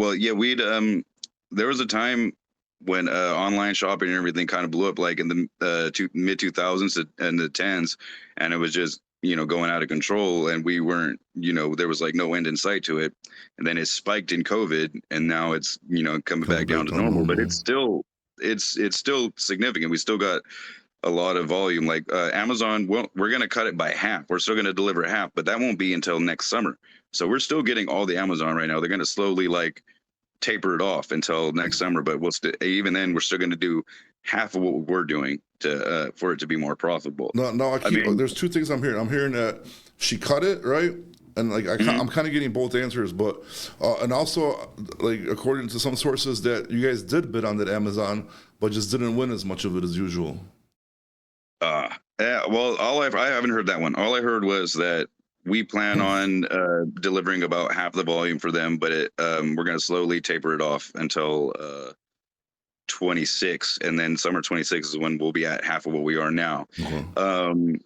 well, yeah, there was a time when online shopping and everything kind of blew up, like in the mid 2000s and the tens, and it was just going out of control, and we weren't, there was like no end in sight to it, and then it spiked in COVID, and now it's coming Coming back down back to down normal, but normal. it's still significant. We still got a lot of volume. Like Amazon, we're going to cut it by half. We're still going to deliver half, but that won't be until next summer. So we're still getting all the Amazon right now. They're going to slowly like taper it off until next summer, but even then we're still going to do half of what we're doing to for it to be more profitable. No, I mean, there's two things I'm hearing. I'm hearing that she cut it, right? And like mhm. I'm kind of getting both answers, but and also like according to some sources that you guys did bid on that Amazon, but just didn't win as much of it as usual. Yeah, well, I haven't heard that one. All I heard was that we plan on delivering about half the volume for them, but we're going to slowly taper it off until 26, and then summer 26 is when we'll be at half of what we are now. Okay. Um,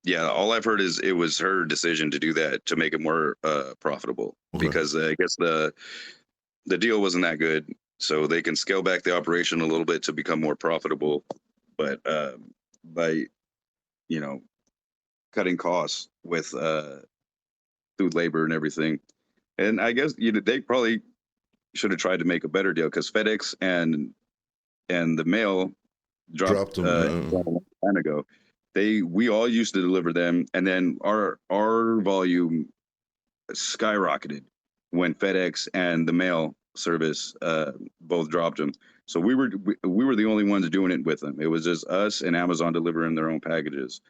yeah, all I've heard is it was her decision to do that to make it more profitable, Okay. because I guess the deal wasn't that good, so they can scale back the operation a little bit to become more profitable, but by you know cutting costs with food, labor, and everything. And I guess they probably should have tried to make a better deal, because FedEx and the mail dropped Dropped them. a long time ago. We all used to deliver them, and then our volume skyrocketed when FedEx and the mail service both dropped them. So we were the only ones doing it with them. It was just us and Amazon delivering their own packages.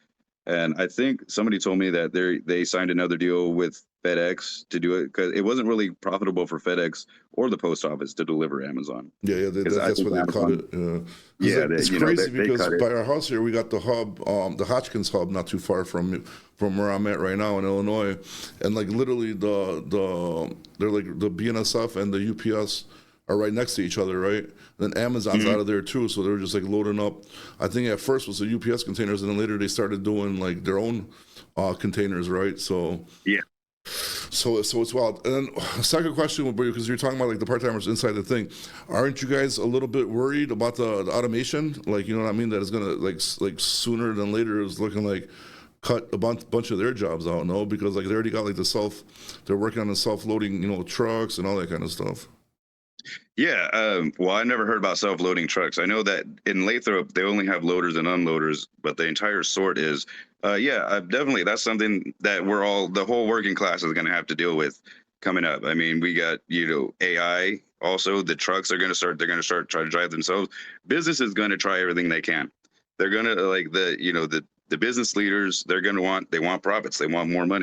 And I think somebody told me that they signed another deal with FedEx to do it, because it wasn't really profitable for FedEx or the post office to deliver Amazon. Yeah, Because I that's think where they cut Amazon, it. Yeah, because yeah, it's crazy they because cut it. by our house here we got the hub, the Hotchkiss hub, not too far from where I'm at right now in Illinois, and like literally they're like the BNSF and the UPS are right next to each other, right? Then Amazon's Mhm. out of there too, so they're just like loading up. I think at first was the UPS containers, and then later they started doing like their own containers, right? Yeah. So it's wild. And then second question would be, because you're talking about like the part timers inside the thing, aren't you guys a little bit worried about the automation? Like, you know what I mean? That is gonna like sooner than later is looking like cut a bunch of their jobs out, no? Because like they already got like they're working on the self loading, trucks and all that kind of stuff. Yeah, well, I never heard about self-loading trucks. I know that in Lathrop they only have loaders and unloaders, but the entire sort is. Yeah, definitely. That's something that the whole working class is going to have to deal with coming up. I mean, we got AI. Also, the trucks are going to start. They're going to start trying to drive themselves. Business is going to try everything they can. They're going to like the business leaders. They want profits. They want more money.